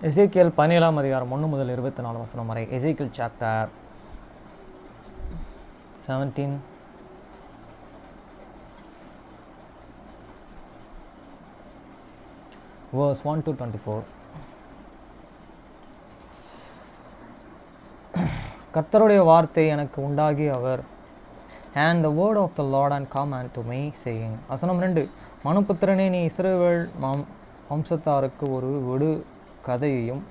எசேக்கியேல் 17ஆம் அதிகாரம் 1 முதல் 24 வசனம் வரை. எசேக்கியேல் சாப்டர் 17 verse 1 to 24. கர்த்தருடைய வார்த்தை எனக்கு உண்டாகி அவர் and the word of the Lord and come unto me saying. வசனம் 2. மனுபுத்திரனே, நீ இஸ்ரவேல் வம்சத்தாருக்கு ஒரு விடு கதையையும்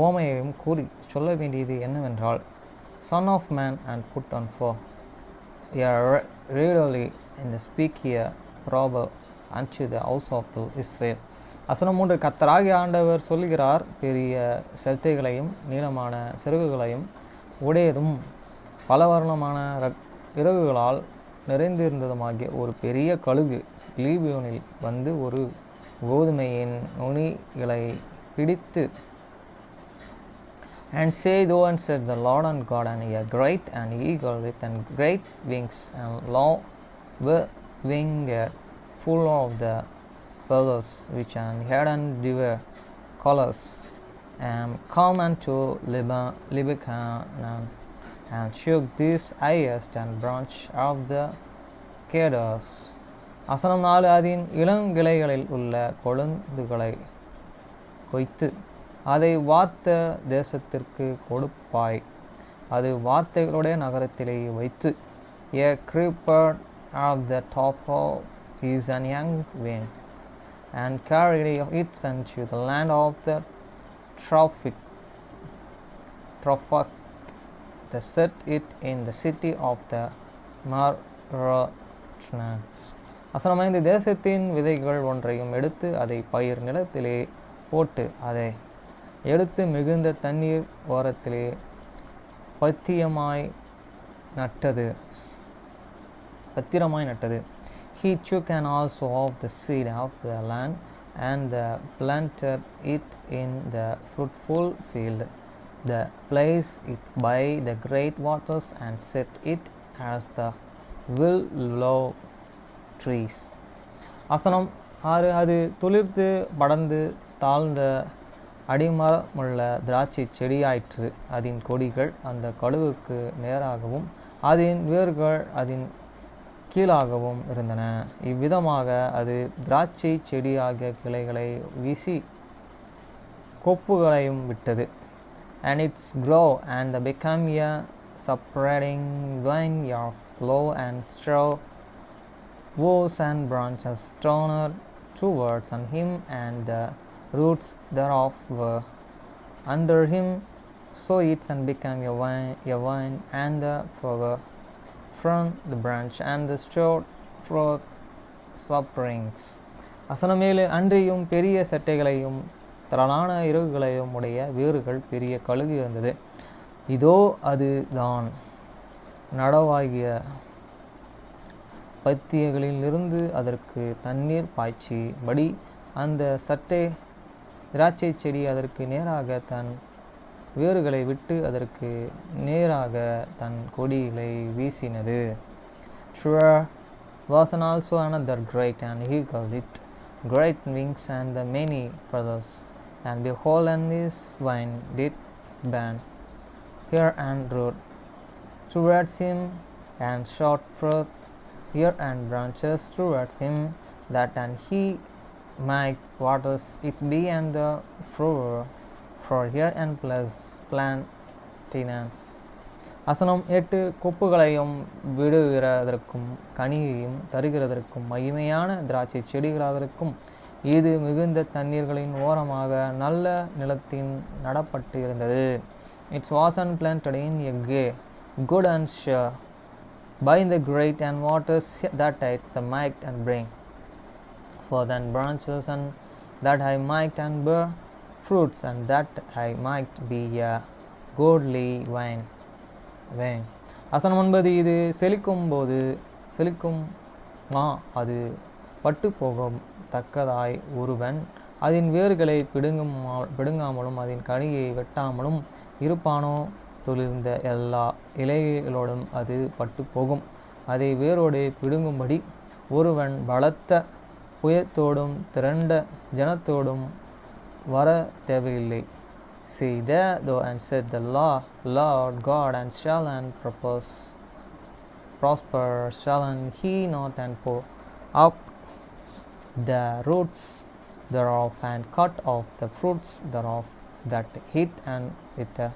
ஓமையையும் கூறி சொல்ல வேண்டியது என்னவென்றால், Son of man, and put on for readily and speak here proverb unto the house of Israel. வசனம் 3. கர்த்தராகிய ஆண்டவர் சொல்லுகிறார், பெரிய செட்டைகளையும் நீளமான செருகுகளையும் உடையதும் பலவர்ணமான இறகுகளால் நிறைந்திருந்ததுமாகிய ஒரு பெரிய கழுகு லீபியோனில் வந்து ஒரு கோதுமையின் நுனிகளை பிடித்து, and say, Thou and said the Lord and God, and a great and eagle with and great wings and long winged, full of the feathers which and head and divers colors, and come unto Lebanon, and shook this highest and branch of the cedars. வசனம் 4. அதன் இளங்கிளைகளில் உள்ள கொழுந்துகளை கொய்த்து அதை வார்த்த தேசத்திற்கு கொடுப்பாய். அது வார்த்தைகளுடைய நகரத்திலே வைத்து, A creeper of the top of his and young vine, and carried it unto the land of the Trophic, they set it in the city of the Marotnats. வசனம் 5. தேசத்தின் விதைகள் ஒன்றையும் எடுத்து அதை பயிர் நிலத்திலே போட்டு அதை எடுத்து மிகுந்த தண்ணீர் ஓரத்திலே பத்திரமாய் நட்டது. He took and also of the seed of the land, and planted it in the fruitful field, the place it by the great waters, and set it as the willow trees. வசனம் 6. அது துளிர்த்து படர்ந்து தாழ்ந்த அடிமரமுள்ள திராட்சை செடியாயிற்று. அதன் கொடிகள் அந்த கழுகுக்கு நேராகவும் அதன் வேர்கள் அதன் கீழாகவும் இருந்தன. இவ்விதமாக அது திராட்சை செடியாகிய கிளைகளை வீசி கொப்புகளையும் விட்டது. And its grow and become a spreading vine of low and straw, boughs and branches turned towards on him, and the roots thereof were under him. So it and became a vine, and the flower from the branch, and the stout forth springs. வசனம் 7. அன்றியும் பெரிய செட்டைகளையும் திரளான இறகுகளையும் உடைய வேர்கள் பெரிய கழுகு இருந்தது. இதோ அது தான் நடவாகிய பத்தியங்களிலிருந்து அதற்கு தண்ணீர் பாய்ச்சி படி அந்த சட்டை திராட்சை செடி அதற்கு நேராக தன் வேர்களை விட்டு அதற்கு நேராக தன் கொடிகளை வீசினது. Sure was also another great and eagle with great wings and the many feathers, and behold, and this vine did bend here and root towards him, and shot forth here and branches towards him, that and he might waters its be and the flower for here and plus plantinance. வசனம் 8. கொப்புகளையும் விடுகிறதற்கும் கனியையும் தருகிறதற்கும் மகிமையான திராட்சை செடிகளாதற்கும் இது மிகுந்த தண்ணீர்களின் ஓரமாக நல்ல நிலத்தின் நடப்பட்டு இருந்தது. It was planted in a good and sure by the great and waters, that I might and bring for then branches, and that I might and bear fruits, and that I might be a goodly vine. வசனம் 9. இது செழிக்கும் அது பட்டு போகும் தக்கதாய் ஒருவன் அதன் வேர்களை பிடுங்காமலும் அதன் கனியை வெட்டாமலும் இருப்பானோ, துளிர்ந்த எல்லா இலைகளோடும் அது பட்டு போகும். அதை வேரோடு பிடுங்கும்படி ஒருவன் பலத்த புயத்தோடும் திரண்ட ஜனத்தோடும் வர தேவையில்லை. say there though, and said the Lord God, and shall and prosper shall and he not, and pour out the roots thereof, and cut off the fruits thereof, that heat and with the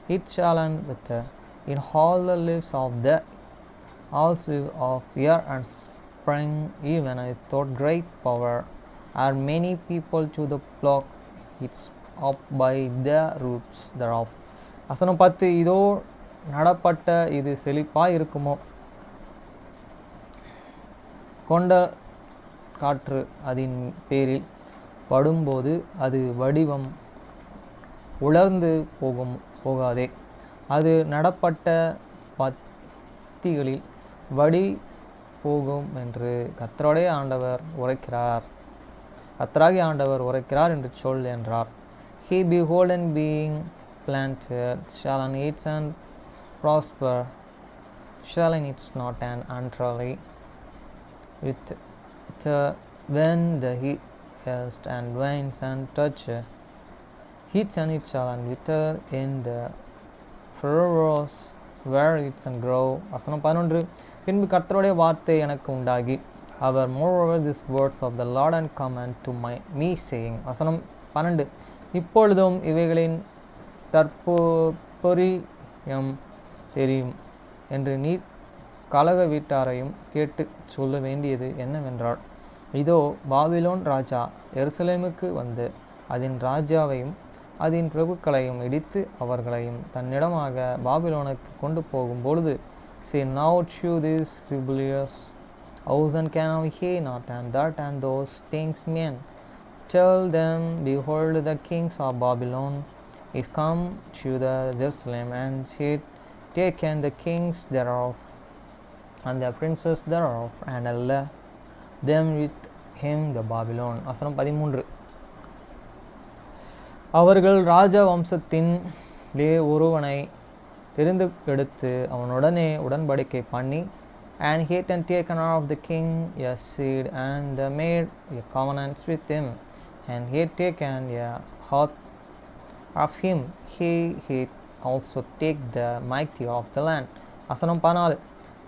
heat shall and with the in all the leaves of the also of year and spring, even without great power, are many people to the pluck it up by the roots thereof. வசனம் 10, இதோ நடப்பட்ட இது செழிப்பாய் இருக்குமோ, கொண்ட காற்று அதன் பேரில் படும்போது அது வடிவம் உலர்ந்து போகாதே, அது நடப்பட்ட பத்திகளில் வடி போகும் என்று கர்த்தராகிய ஆண்டவர் உரைக்கிறார் என்று சொல் என்றார். He beholden being planted shall and eats and prosper shall and eats not, and contrary with when the heat and winds and touch heats and it shall and wither in the furrows where it's and grow. வசனம் 11, பின்பு கர்த்தருடைய வார்த்தை எனக்கு உண்டாகி, அவர் moreover these words of the Lord and come unto me saying. வசனம் 12, இப்பொழுதும் இவைகளின் தற்பொரியம் தெரியும் என்று நீ கலக வீட்டாரையும் கேட்டு சொல்ல வேண்டியது என்னவென்றால், இதோ பாபிலோன் ராஜா எருசலேமுக்கு வந்து அதன் ராஜாவையும் அதன் பிரபுக்களையும் இடித்து அவர்களையும் தன்னிடமாக பாபிலோனுக்கு கொண்டு போகும் பொழுது, say now to this rebellious house, and can I hear not, and that and those things men tell them, behold the kings of Babylon is come to the Jerusalem, and he taken the kings thereof and the princes thereof, and led them with him the Babylon. வசனம் 13, அவர்கள் ராஜ வம்சத்திலே ஒருவனை தெரிந்து எடுத்து அவனுடனே உடன்படிக்கை பண்ணி, and he had taken of the king a seed, and made a covenant with him, and he had taken a oath of him, he also take the mighty of the land. வசனம் 14,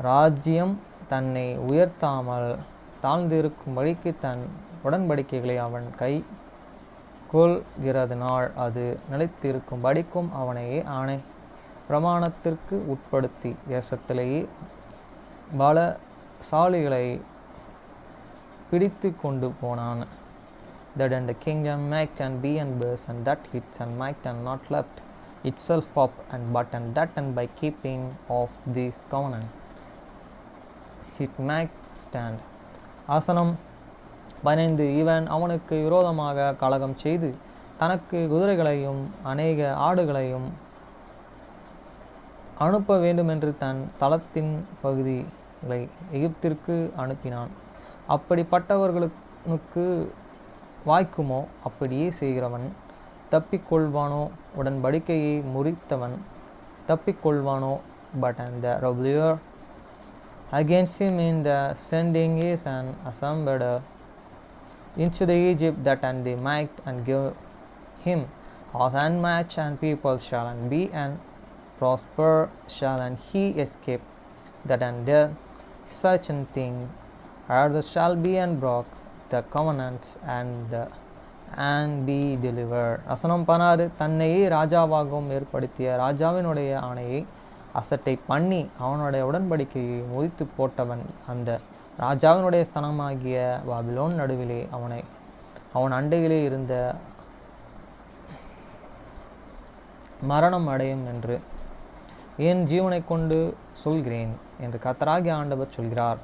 ராஜ்யம் தன்னை உயர்த்தாமல் தாழ்ந்திருக்கும்படிக்கு தன் உடன்படிக்கைகளை அவன் கை கொள்கிறதுனால் அது நிலைத்திருக்கும்படிக்கும் அவனையே ஆணை பிரமாணத்திற்கு உட்படுத்தி தேசத்திலேயே பலசாலிகளை பிடித்து கொண்டு போனான். That and the kingdom might and be and burst, and that hits and might and not left itself up, and but and that and by keeping of this covenant it might stand. ஆசனம் 15, இவன் அவனுக்கு விரோதமாக கலகம் செய்து தனக்கு குதிரைகளையும் அநேக ஆடுகளையும் அனுப்ப வேண்டுமென்று தன் ஸ்தலத்தின் பகுதிகளை எகிப்திற்கு அனுப்பினான். அப்படிப்பட்டவர்களுக்கு வாய்க்குமோ அப்படியே செய்கிறவன் தப்பிக்கொள்வானோ, உடன்படிக்கையை முறித்தவன் தப்பிக்கொள்வானோ, but and the rebellion against him in the sending is an ambassador into the Egypt, that and they might and give him horse and match, and people shall and be and prosper shall and he escape, that and there such a thing others shall be and broke the covenants and be delivered. வசனம் 16, தன்னையே ராஜாவாகவும் ஏற்படுத்திய ராஜாவினுடைய ஆணையை அசட்டை பண்ணி அவனுடைய உடன்படிக்கையை முறித்து போட்டவன் அந்த ராஜாவினுடைய ஸ்தனமாகிய பாபிலோன் நடுவிலே அவன் அண்டையிலே இருந்த மரணம் அடையும் என்று என் ஜீவனை கொண்டு சொல்கிறேன் என்று கர்த்தராகிய ஆண்டவர் சொல்கிறார்.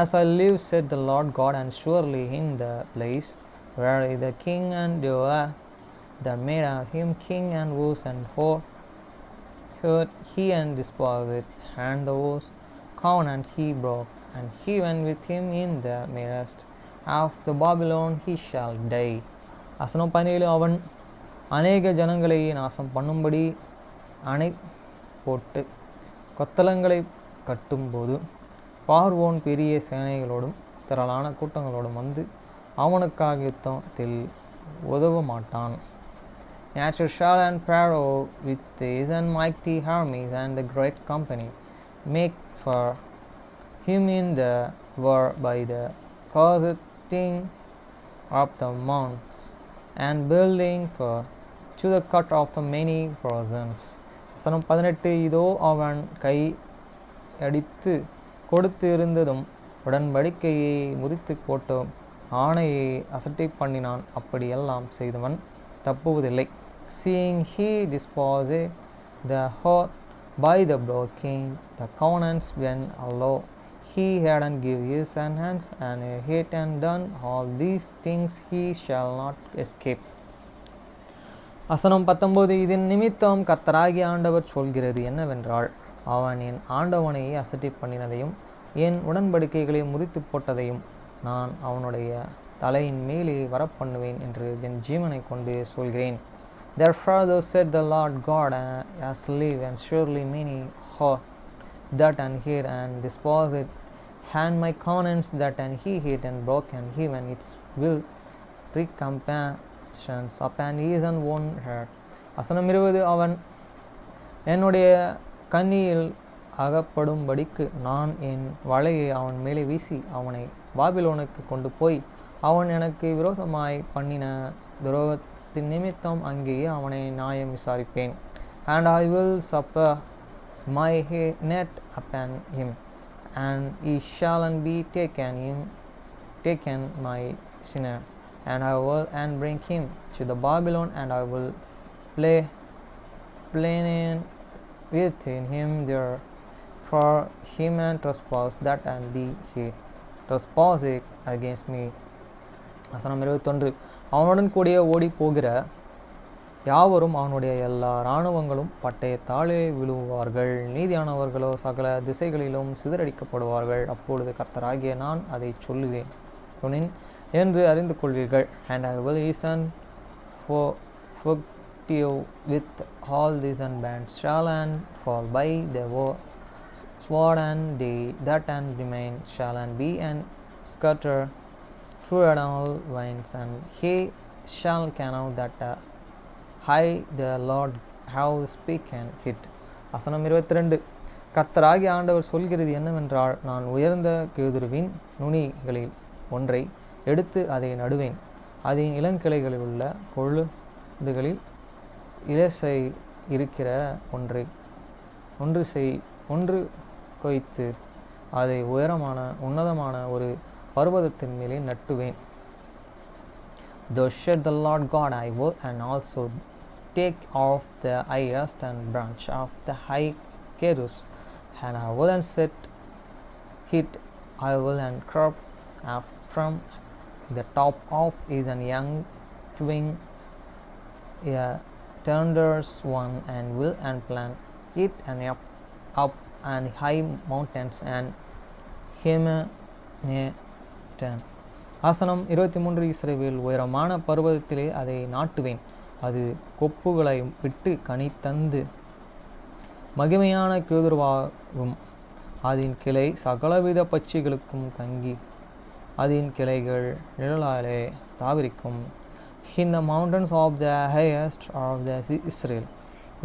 As I live, said the Lord God, and surely in the place where the king and that made him king and was and heard he and despised it, and the was covenant he broke, and he went with him in the midst of the Babylon he shall die. வசனம் 17, அவன் அநேக ஜனங்களை நாசம் பண்ணும்படி அணை போட்டு கொத்தளங்களை கட்டும்போது பார்வோன் பெரிய சேனைகளோடும் திரளான கூட்டங்களோடும் வந்து அவனுக்காக யுத்தத்தில் உதவ மாட்டான். Nature shall and Pharaoh with his and mighty armies and the great company make for him in the war by the costing of the mounts and building for to the cut of the many persons. வசனம் 18 இதோ அவன் கை அடித்து கொடுத்து இருந்ததும் உடன்படிக்கையை முறித்து போட்டோம் ஆணையை அசட்டை பண்ணினான் அப்படியெல்லாம் செய்தவன் தப்புவதில்லை. Seeing he disposed the heart by the broken the covenants when allow he hadn't give his hands and hate and done all these things he shall not escape. வசனம் 19 இதன் நிமித்தம் கர்த்தராகிய ஆண்டவர் சொல்கிறது என்னவென்றால் அவன் என் ஆண்டவனை அசட்டை பண்ணினதையும் என் உடன்படிக்கைகளை முறித்து போட்டதையும் நான் அவனுடைய தலையின் மேலே வரப்பண்ணுவேன் என்று என் ஜீவனை கொண்டு சொல்கிறேன். Therefore thus said the Lord God as live and surely many hurt that and hate and disposed it and my covenants that and he hate and broke and even its will recompensations upon his and one heart. வசனம் 20 அவன் என்னுடைய கண்ணியில் அகப்படும்படிக்கு நான் என் வலையை அவன் மேலே வீசி அவனை பாபிலோனுக்கு கொண்டு போய் அவன் எனக்கு விரோதமாய் பண்ணின துரோகத்தின் நிமித்தம் அங்கேயே அவனை நியாயம் விசாரிப்பேன். And I will suffer my net upon him and he shall be taken my sinner and I will and bring him to the Babylon and I will plain within him there for him and trespass that and he trespassed against me. வசனம் 21 அவனுடன் கூடிய ஓடி போகிற யாவரும் அவனுடைய எல்லா இராணுவங்களும் பட்டயத்தாலே விழுவார்கள் நீதியானவர்களோ சகல திசைகளிலும் சிதறடிக்கப்படுவார்கள். அப்பொழுது கர்த்தராகிய நான் அதை சொல்லுவேன் என்று அறிந்து கொள்வீர்கள். And I will listen for you with all these and bands shall and fall by the sword and they that and remain shall and be and scatter through all winds and he shall canoe that I the Lord have spoken it. வசனம் 22 கர்த்தராகிய ஆண்டவர் சொல்கிறது என்னவென்றால் நான் உயர்ந்த கேதுருவின் நுனிகளில் ஒன்றை எடுத்து அதை நடுவேன் அதன் இளங்கிளைகளில் உள்ள கொழுந்துகளில் இலசை இருக்கிற ஒன்று கொய்த்து அதை உன்னதமான ஒரு பர்வதத்தின் மேலே நட்டுவேன். Thus said the Lord God, I will and also take off the highest and branch of the high cedars, and I will and set it, I will and crop off from the top of his and young twigs a tenders one and will and plant it and up and high mountains and Himalaya. வசனம் 23 இஸ்ரவேல் உயரமான பர்வதத்திலே அதை நாட்டுவேன் அது கொப்புகளை விட்டு கனி தந்து மகிமையான கேதுருவாகும் அதன் கிளை சகலவித பட்சிகளுக்கும் தங்கி அதன் கிளைகள் நிழலாலே தாவிரிக்கும். In the mountains of the highest of the Israel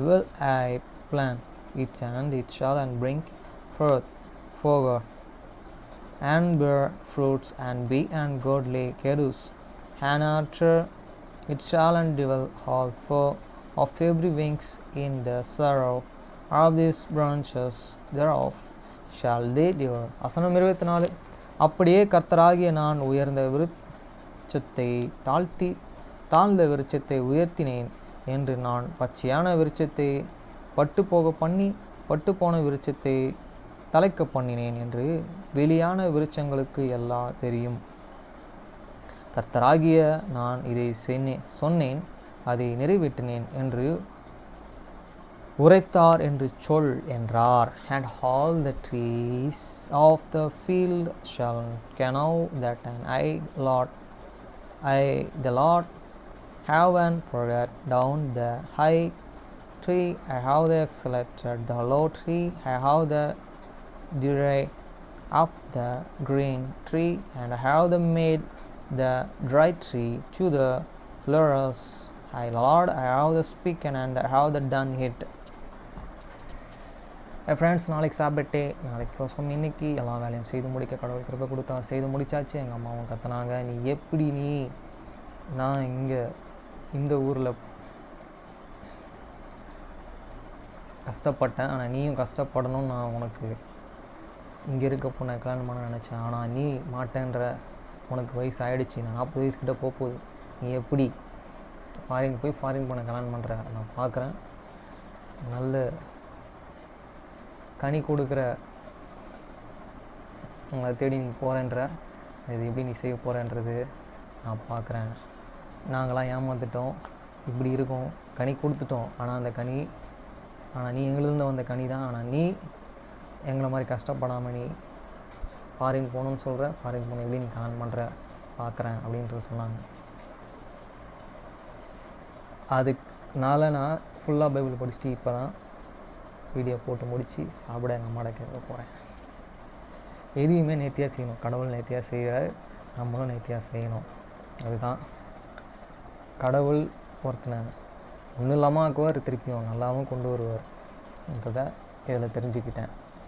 will I plant it and it shall and bring forth and bear fruits and be and godly cedars and after it shall and develop all four of every wings in the sorrow of these branches thereof shall they devour. வசனம் 24 அப்படியே கர்த்தராகிய நான் உயர்ந்த விருட்சத்தை தாழ்ந்த விருட்சத்தை உயர்த்தினேன் என்று நான் பச்சையான விருட்சத்தை பட்டுப்போன விருட்சத்தை தலைக்க பண்ணினேன் என்று வெளியான விருட்சங்களுக்கு எல்லாம் தெரியும். கர்த்தராகிய நான் இதை சொன்னேன் அதை நிறைவேற்றினேன் என்று உரைத்தார் என்று சொல் என்றார். And all the trees of the field shall know that and the Lord have and forget down the high tree, I have the exalted the low tree, I have the dried up the green tree, and I have the made the dry tree to the flowers, Lord, I have the speak and I have the done it. Friends, நாளைக்கு சாப்பிட்டே நாளைக்கு கோசம் இன்றைக்கி எல்லா வேலையும் செய்து முடிக்க கடவுள் கிருபை கொடுத்தா. செய்து முடித்தாச்சு. எங்கள் அம்மாவும் கத்துனாங்க, நீ எப்படி நான் இங்கே இந்த ஊரில் கஷ்டப்பட்டேன், ஆனால் நீயும் கஷ்டப்படணும்னு நான் உனக்கு இங்கே இருக்க பொண்ணை கல்யாணம் பண்ண நினச்சேன், ஆனால் நீ மாட்டேன்ற. உனக்கு வயசு ஆகிடுச்சு, நான் 40 வயசுக்கிட்ட போகுது. நீ எப்படி ஃபாரின் பண்ண கல்யாணம் பண்ணுற? நான் பார்க்குறேன், நல்ல கனி கொடுக்குற உங்களை தேடி நீ போகிறேன்ற. இது எப்படி நீ செய்ய போகிறேன்றது நான் பார்க்குறேன். நாங்களாம் ஏமாற்றிட்டோம், இப்படி இருக்கோம், கனி கொடுத்துட்டோம். ஆனால் நீ எங்களிருந்து வந்த கனி தான். ஆனால் நீ எங்களை மாதிரி கஷ்டப்படாமல் நீ ஃபாரின் போகணுன்னு சொல்கிற. ஃபாரின் போன எப்படி நீ கல்யாணம் பண்ணுற பார்க்குறேன் அப்படின்றது சொன்னாங்க. அதுக்குனால நான் ஃபுல்லாக பைபிள் படிச்சுட்டு இப்போ தான் வீடியோ போட்டு முடித்து சாப்பிட எங்கள் அம்மாட்ட கேட்க போகிறேன். எதையுமே நேர்த்தியாக செய்யணும். கடவுள் நேர்த்தியாக செய்கிறார், நம்மளும் நேர்த்தியாக செய்யணும். அதுதான் கடவுள் ஒருத்தனை ஒன்றும் இல்லாமல் ஆக்குவார், திருப்பியும் நல்லாவும் கொண்டு வருவார். இதில் தெரிஞ்சுக்கிட்டேன்.